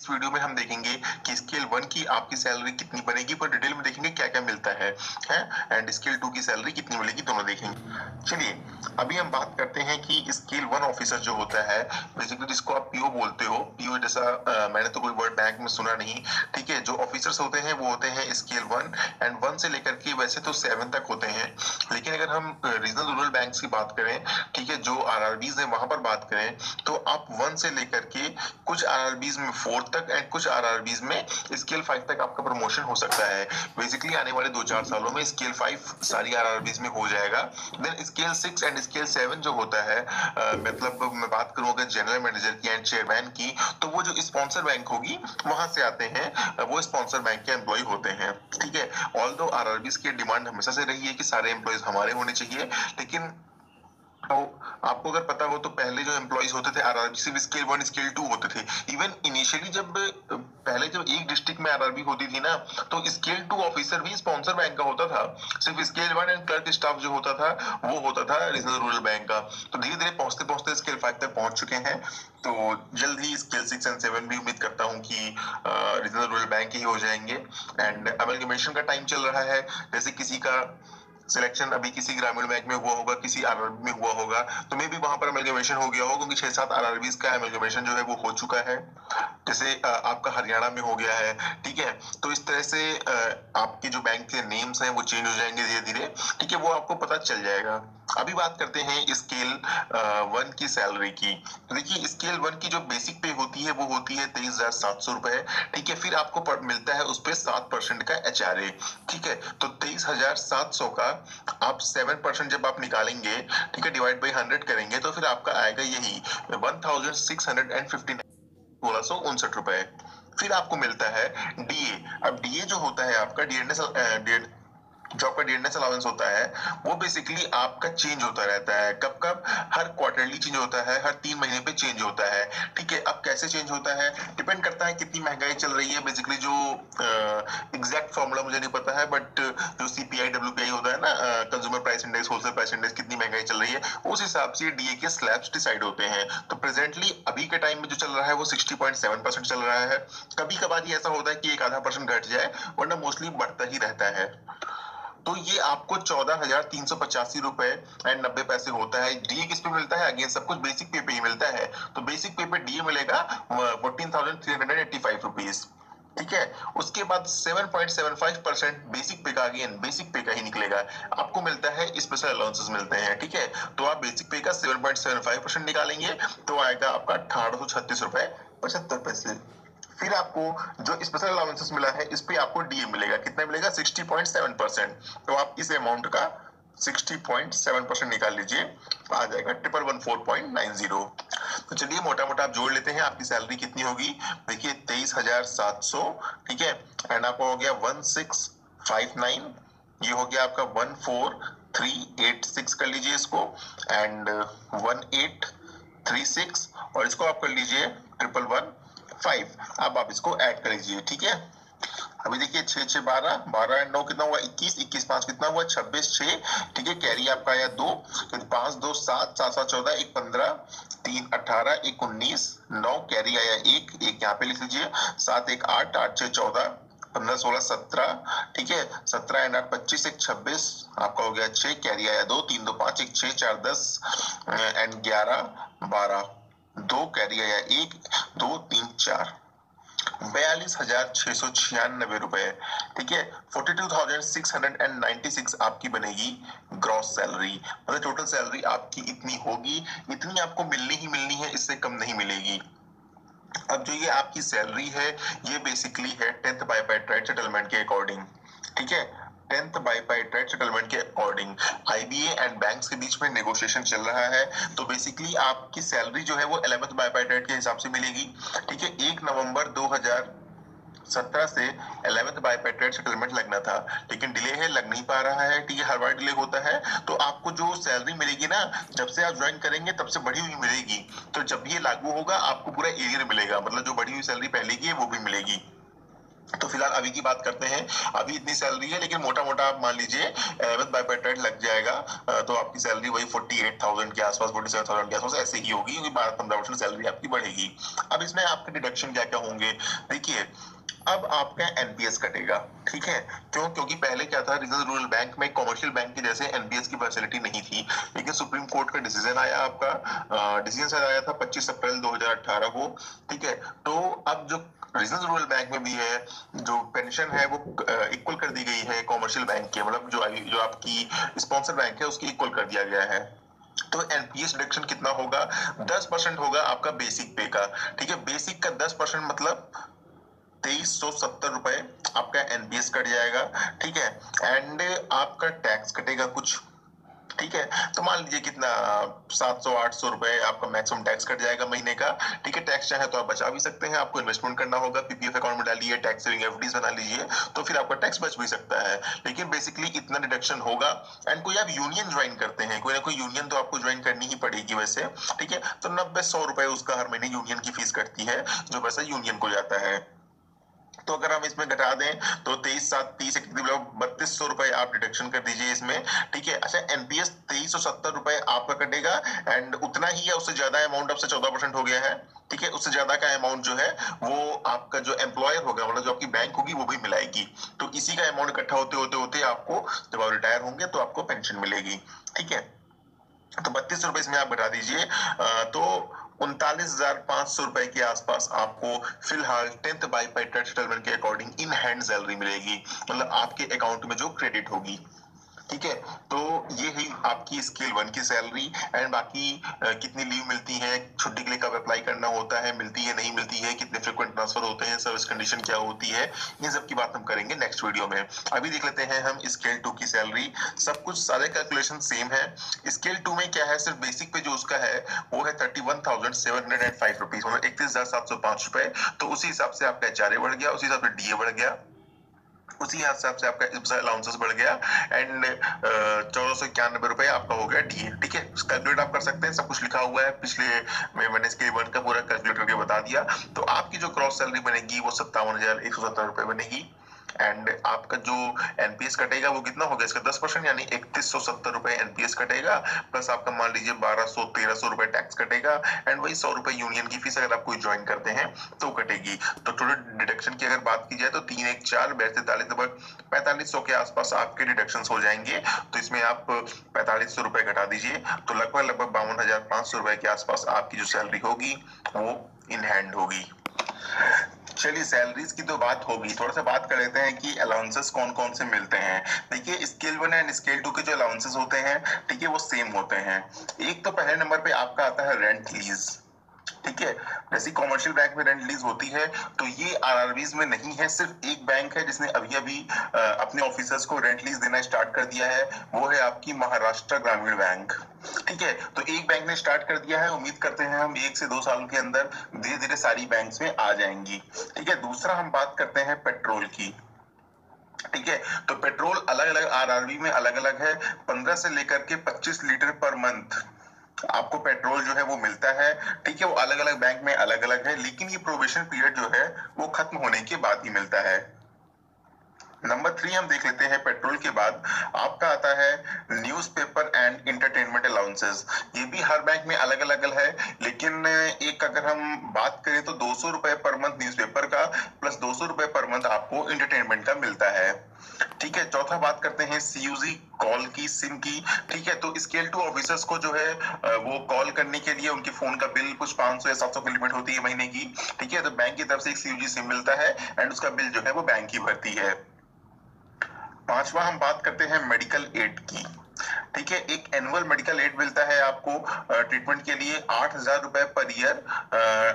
इस वीडियो में हम देखेंगे कि स्केल 1 की आपकी सैलरी कितनी बनेगी, पर डिटेल में देखेंगे क्या क्या मिलता है एंड स्केल 2 की सैलरी कितनी मिलेगी, दोनों देखेंगे। चलिए अभी हम बात करते हैं कि स्केल 1 ऑफिसर जो होता है, बेसिकली जिसको आप पीओ बोलते हो, पीओ जैसा मैंने तो कोई वर्ड बैंक में सुना नहीं, ठीक है। जो ऑफिसर्स होते हैं वो होते हैं स्केल 1 एंड 1 से लेकर के वैसे तो 7 तक होते हैं, लेकिन अगर हम रीजनल रूरल बैंक की बात करें, ठीक है, जो आरआरबीज है वहां पर बात करें, तो आप 1 से लेकर के कुछ आरआरबीज में 4 तक एंड कुछ आरआरबीज में स्केल 5 तक आपका प्रमोशन हो सकता है। बेसिकली आने वाले 2-4 सालों में स्केल 5 सारी आरआरबीज में हो जाएगा। देन स्केल 6 एंड स्केल 7 जो होता है, मतलब मैं बात करूं अगर जनरल मैनेजर की एंड चेयरमैन की, तो वो जो स्पॉन्सर बैंक होगी वहां से आते हैं, वो स्पॉन्सर बैंक के एम्प्लॉय होते हैं, ठीक है। ऑल्दो आरआरबीज की डिमांड हमेशा से रही है कि सारे एम्प्लॉयज हमारे होने चाहिए, लेकिन तो आपको अगर पता हो तो पहले जो एम्प्लॉइज होते थे आरआरबी सिर्फ स्केल 1 स्केल 2 होते थे। इवन इनिशियली जब पहले जब एक डिस्ट्रिक्ट में आरआरबी होती थी ना, तो स्केल 2 ऑफिसर भी स्पॉन्सर बैंक का होता था। सिर्फ स्केल 1 एंड क्लर्क स्टाफ जो होता था वो होता था रीजनल रूरल बैंक का। तो धीरे धीरे पहुंचते पहुंचते स्केल 5 तक पहुंच चुके हैं। तो जल्द ही स्केल 6 एंड 7 भी उम्मीद करता हूं कि रीजनल रूरल बैंक ही हो जाएंगे। एंड अमलगमेशन का टाइम चल रहा है, जैसे किसी का सिलेक्शन अभी किसी ग्रामीण बैंक में हुआ होगा, किसी आरआरबी में हुआ होगा, तो मे भी वहां पर अमेलगमेशन हो गया होगा, क्योंकि 6-7 आरआरबीज का अमेलगमेशन जो है वो हो चुका है। जैसे आपका हरियाणा में हो गया है, ठीक है। तो इस तरह से आपके जो बैंक के नेम्स हैं वो चेंज हो जाएंगे धीरे धीरे, ठीक है, वो आपको पता चल जाएगा। अभी बात करते हैं स्केल 1 की सैलरी की। तो देखिए स्केल 1 की जो बेसिक पे होती है वो होती है 23,700 रुपए, ठीक है। फिर आपको मिलता है उस पर 7% का एचआरए, ठीक है। तो 23,700 का आप 7% जब आप निकालेंगे, ठीक है, डिवाइड बाई 100 करेंगे, तो फिर आपका आएगा यही 1659 1659 रुपए। फिर आपको मिलता है डीए। अब डीए जो होता है आपका डीएनएस, जो आपका डियरनेस अलाउंस होता है, वो बेसिकली आपका चेंज होता रहता है। कब कब? हर क्वार्टरली चेंज होता है, हर 3 महीने पे चेंज होता है, ठीक है। अब कैसे चेंज होता है, डिपेंड करता है कितनी महंगाई चल रही है। बेसिकली जो एग्जैक्ट फॉर्मूला मुझे नहीं पता है, बट जो सीपीआई डब्ल्यूपीआई होता है ना, consumer price index, wholesale price index, कितनी महंगाई चल रही है, उस हिसाब से डीए के स्लैब्स डिसाइड होते हैं। तो प्रेजेंटली अभी के टाइम में जो चल रहा है वो 60.7% चल रहा है। कभी कभार ही ऐसा होता है कि 1-आधा% घट जाए, वरना मोस्टली बढ़ता ही रहता है। तो ये आपको 14,385 रुपए एंड 90 पैसे होता है। डीए किस पे मिलता है? अगेन सब कुछ बेसिक पे ही मिलता है। तो बेसिक पे डीए मिलेगा 14,385 रुपीज, ठीक है। उसके बाद 7.75% बेसिक पे का, अगेन बेसिक पे का ही निकलेगा। आपको मिलता है स्पेशल अलाउंसेस मिलते हैं, ठीक है। तो आप बेसिक पे का 7.75% निकालेंगे तो आएगा आपका 1836 रुपए 75 पैसे। फिर आपको जो स्पेशल अलाउंसेस मिला है इस पे आपको डीए मिलेगा, कितना मिलेगा? 60.7%। तो आप इस अमाउंट का 60.7% निकाल लीजिए, आ जाएगा 1114.90। तो चलिए मोटा मोटा आप जोड़ लेते हैं, आपकी सैलरी कितनी होगी। देखिए 23,700, ठीक है, एंड आपका हो गया 1659, ये हो गया आपका 14,386 कर लीजिए इसको, एंड 1836, और इसको आप कर लीजिए 1115। अब आप इसको ऐड कर लीजिए, ठीक है। अभी देखिए 6 6 12, 12 एंड 9 कितना हुआ? 21, 21 5 कितना हुआ? 26 6, ठीक है। कैरी आपका आया 2, 5 2 7, 7 7 14, 1 15, 3 18, 1 19, 9 कैरी आया 1, 1 यहाँ पे लिख लीजिए, 7 1 8, 8 6 14, 15 16 17, ठीक है। 17 एंड 8 25, 1 26, आपका हो गया 6, कैरी आया 2, 3 2 5, 1 6 4 10 एंड 11 12, 2 कैरी आया 1 2 3 4, 42,696 रुपए, ठीक है। 42,696 आपकी बनेगी ग्रॉस सैलरी, मतलब टोटल सैलरी आपकी इतनी होगी, इतनी आपको मिलनी ही मिलनी है, इससे कम नहीं मिलेगी। अब जो ये आपकी सैलरी है ये बेसिकली है 10th बाइपाइट राइट सेटलमेंट के अकॉर्डिंग, ठीक है। 10th बाइपाइट राइट सेटलमेंट के अकॉर्डिंग आईबीए एंड बैंक्स के बीच में नेगोशिएशन चल रहा है। तो बेसिकली आपकी सैलरी जो है वो 11th बाइपाइट राइट के हिसाब से मिलेगी, ठीक है। 1 नवंबर 2017 से 11th बाइपाइट राइट सेटलमेंट लगना था, लेकिन डिले है, लग नहीं पा रहा है, ठीक है। हर बार डिले होता है। तो आपको जो सैलरी मिलेगी ना, जब से आप ज्वाइन करेंगे तब से बढ़ी हुई मिलेगी। तो जब ये लागू होगा आपको पूरा एरियर मिलेगा, मतलब जो बढ़ी हुई सैलरी पहले की है वो भी मिलेगी। तो फिलहाल अभी की बात करते हैं। अभी इतनी सैलरी है, लेकिन मोटा मोटा आप मान लीजिए विद बाय पेटेड लग जाएगा, तो आपकी सैलरी वही 48,000 के आसपास, 47,000 के आसपास ऐसे ही होगी, क्योंकि 12-15% सैलरी आपकी बढ़ेगी। अब इसमें आपके डिडक्शन क्या क्या होंगे, देखिए अब आपका एनपीएस कटेगा, ठीक है। क्यों? क्योंकि पहले क्या था, रिजर्व रूरल बैंक में कमर्शियल बैंक के जैसे एनपीएस की फैसिलिटी नहीं थी, लेकिन सुप्रीम कोर्ट का डिसीजन आया, आपका डिसीजन शायद आया था 25 अप्रैल 2018 को, ठीक है। तो अब जो रीजनल रूरल बैंक में भी है, जो पेंशन है वो इक्वल कर दी गई है कमर्शियल बैंक के, मतलब जो आपकी स्पॉन्सर बैंक है उसकी इक्वल कर दिया गया है। तो एनपीएस डिडक्शन कितना होगा, 10% होगा आपका बेसिक पे का, ठीक है। बेसिक का 10% मतलब 2370 रुपए आपका एनपीएस कट जाएगा, ठीक है। एंड आपका टैक्स कटेगा कुछ, ठीक है। तो मान लीजिए कितना 700-800 रुपए आपका मैक्सिमम टैक्स कट जाएगा महीने का, ठीक है। टैक्स चाहे तो आप बचा भी सकते हैं, आपको इन्वेस्टमेंट करना होगा, पीपीएफ अकाउंट में डालिए, टैक्स सेविंग एफडीज बना लीजिए, तो फिर आपका टैक्स बच भी सकता है। लेकिन बेसिकली इतना डिडक्शन होगा। एंड कोई आप यूनियन ज्वाइन करते हैं, कोई ना कोई यूनियन तो आपको ज्वाइन करनी ही पड़ेगी वैसे, ठीक है। तो 90-100 रुपए उसका हर महीने यूनियन की फीस कटती है, जो पैसा यूनियन को जाता है। तो अगर हम इसमें घटा दें तो 23-7-30 3200 रुपए आप डिडक्शन कर दीजिए इसमें, ठीक है। अच्छा, एनपीएस 2370 रुपए आपका कटेगा, एंड उतना ही है, उससे ज्यादा अमाउंट आपसे 14% हो गया है, ठीक है। उससे ज्यादा का अमाउंट जो है वो आपका जो एम्प्लॉयर होगा, मतलब जो आपकी बैंक होगी वो भी मिलाएगी। तो इसी का अमाउंट इकट्ठा होते होते होते आपको जब आप रिटायर होंगे तो आपको पेंशन मिलेगी, ठीक है। तो 32 रुपए इसमें आप घटा दीजिए, तो 39,500 रुपए के आसपास आपको फिलहाल 10th बाय पेटेड सेटलमेंट के अकॉर्डिंग इन हैंड सैलरी मिलेगी, मतलब आपके अकाउंट में जो क्रेडिट होगी, ठीक है। तो ये ही आपकी स्केल 1 की सैलरी। एंड बाकी कितनी लीव मिलती है, छुट्टी के लिए कब अप्लाई करना होता है, मिलती है नहीं मिलती है, कितने फ्रीक्वेंट ट्रांसफर होते हैं, सर्विस कंडीशन क्या होती है, इन सब की बात हम करेंगे नेक्स्ट वीडियो में। अभी देख लेते हैं हम स्केल 2 की सैलरी। सब कुछ सारे कैलकुलेशन सेम है। स्केल 2 में क्या है, सिर्फ बेसिक पे जो उसका है वो है 31,705 रुपीज, मतलब 31,705 रुपए। तो उसी हिसाब से आपका एचआरए बढ़ गया, उसी हिसाब से डीए बढ़ गया, उसी हिसाब से आपका अलाउंसेस बढ़ गया, एंड 1491 रुपए आपका हो गया डीए, ठीक है। कैलकुलेट आप कर सकते हैं, सब कुछ लिखा हुआ है, पिछले मैंने इसके 1 का पूरा कैलकुलेट करके बता दिया। तो आपकी जो क्रॉस सैलरी बनेगी वो 57,170 रुपए बनेगी। एंड आपका जो एनपीएस कटेगा वो कितना हो गया, इसका 10%, यानी 3170 रुपए एनपीएस कटेगा, प्लस आपका मान लीजिए 1200-1300 रुपए टैक्स कटेगा, एंड वही 100 रुपए यूनियन की फीस अगर आप कोई ज्वाइन करते हैं तो कटेगी। तो टोटल डिडक्शन की अगर बात की जाए तो 3 1 4 43 लगभग 4500 के आसपास आपके डिडक्शन हो जाएंगे। तो इसमें आप 4500 रुपए घटा दीजिए, तो लगभग 52,500 रुपए के आसपास आपकी जो सैलरी होगी वो इन हैंड होगी। चलिए, सैलरीज की तो बात होगी, थोड़ा सा बात कर लेते हैं कि अलाउंसेस कौन कौन से मिलते हैं। देखिए, स्केल 1 एंड स्केल 2 के जो अलाउंसेस होते हैं, ठीक है, वो सेम होते हैं। एक तो पहले नंबर पे आपका आता है रेंट लीज, ठीक है। जैसे कमर्शियल बैंक में रेंट लीज होती है, तो ये आरआरबीज में नहीं है। सिर्फ एक बैंक है जिसने अभी अभी अपने ऑफिसर्स को रेंट लीज देना स्टार्ट कर दिया है, वो है आपकी महाराष्ट्र ग्रामीण बैंक, ठीक है। तो एक बैंक ने स्टार्ट कर दिया है, उम्मीद करते हैं हम 1 से 2 साल के अंदर धीरे धीरे सारी बैंक्स में आ जाएंगी, ठीक है। दूसरा हम बात करते हैं पेट्रोल की, ठीक है। तो पेट्रोल अलग अलग आरआरबी में अलग अलग है, 15 से लेकर के 25 लीटर पर मंथ आपको पेट्रोल जो है वो मिलता है, ठीक है। वो अलग अलग बैंक में अलग अलग है, लेकिन ये प्रोबेशन पीरियड जो है वो खत्म होने के बाद ही मिलता है। नंबर 3 हम देख लेते हैं। पेट्रोल के बाद आपका आता है न्यूज़पेपर एंड इंटरटेनमेंट अलाउंसेस। ये भी हर बैंक में अलग अलग है, लेकिन एक अगर हम बात करें तो 200 रुपए पर मंथ न्यूज़पेपर का, प्लस 200 रुपए पर मंथ आपको इंटरटेनमेंट का मिलता है, ठीक है। चौथा बात करते हैं सीयूजी कॉल की, सिम की, ठीक है। तो स्केल 2 ऑफिसर्स को जो है वो कॉल करने के लिए उनके फोन का बिल कुछ 500 या 700 की लिमिट होती है महीने की, ठीक है। तो बैंक की तरफ से एक सीयूजी सिम मिलता है, एंड उसका बिल जो है वो बैंक ही भरती है। पांचवा हम बात करते हैं मेडिकल एड की, ठीक है। एक एनुअल मेडिकल एड मिलता है आपको ट्रीटमेंट के लिए 8,000 रुपए पर ईयर।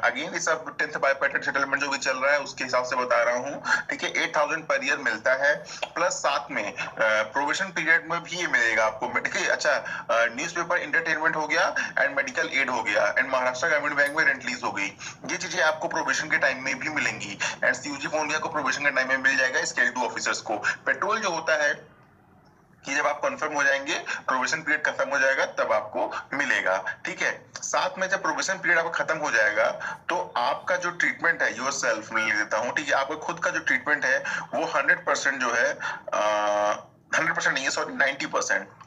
अगेन ये सब 10th बाय पेटेड सेटलमेंट जो भी चल रहा है उसके हिसाब से बता रहा हूँ, ठीक है। 8,000 पर ईयर मिलता है, प्लस साथ में प्रोविजन पीरियड में भी ये मिलेगा आपको, ठीक है। अच्छा, न्यूज़पेपर इंटरटेनमेंट हो गया, एंड मेडिकल एड हो गया, एंड महाराष्ट्र ग्रामीण बैंक में रेंट लीज हो गई। ये चीजें आपको प्रोविजन के टाइम में भी मिलेंगी, एंड सीयूजी फोन को प्रोविजन के टाइम में मिल जाएगा स्केल 2 ऑफिसर्स को। पेट्रोल जो होता है कि जब आप कंफर्म हो जाएंगे, प्रोबेशन पीरियड खत्म हो जाएगा, तब आपको मिलेगा। ठीक है, साथ में जब प्रोबेशन पीरियड आपका खत्म हो जाएगा तो आपका जो ट्रीटमेंट है, योर सेल्फ मैं लिख देता हूँ, ठीक है, आपका खुद का जो ट्रीटमेंट है वो 100% जो है 100% नहीं है, सॉरी 90%।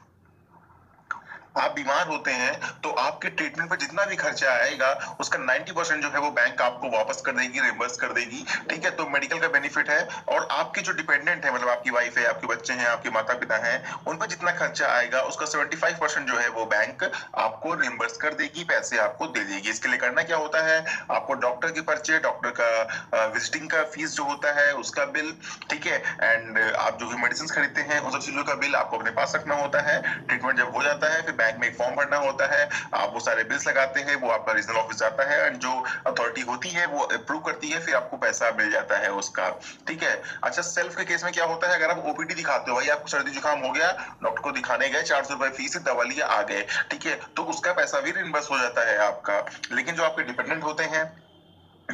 आप बीमार होते हैं तो आपके ट्रीटमेंट पर जितना भी खर्चा आएगा उसका 90% जो है वो बैंक आपको वापस कर देगी, रिम्बर्स कर देगी। ठीक है, तो मेडिकल का बेनिफिट है। और आपके जो डिपेंडेंट है, मतलब आपकी वाइफ है, आपके बच्चे हैं, आपके माता पिता हैं, उन पर जितना खर्चा आएगा उसका 75% जो है वो बैंक आपको रिम्बर्स कर देगी, पैसे आपको दे देगी। इसके लिए करना क्या होता है, आपको डॉक्टर के पर्चे, डॉक्टर का विजिटिंग का फीस जो होता है उसका बिल, ठीक है, एंड आप जो भी मेडिसिन खरीदते हैं उन सब चीजों का बिल आपको अपने पास रखना होता है। ट्रीटमेंट जब हो जाता है फिर बैंक में एक फॉर्म भरना होता है, आप वो सारे बिल्स लगाते हैं, वो आपका रीजनल ऑफिस जाता है एंड जो अथॉरिटी होती है वो अप्रूव करती है, फिर आपको पैसा मिल जाता है उसका। ठीक है, अच्छा सेल्फ के केस में क्या होता है, अगर आप ओपीडी दिखाते हो, भाई आपको सर्दी जुकाम हो गया, डॉक्टर को दिखाने गए, 400 रुपए फीस, दवा लिया, आ गए, ठीक है, तो उसका पैसा भी रिइंबर्स हो जाता है आपका। लेकिन जो आपके डिपेंडेंट होते हैं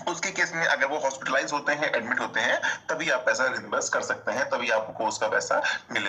उसके केस में अगर वो हॉस्पिटलाइज होते हैं, एडमिट होते हैं, तभी आप पैसा रिइंबर्स कर सकते हैं, तभी आपको कोर्स का पैसा मिलेगा।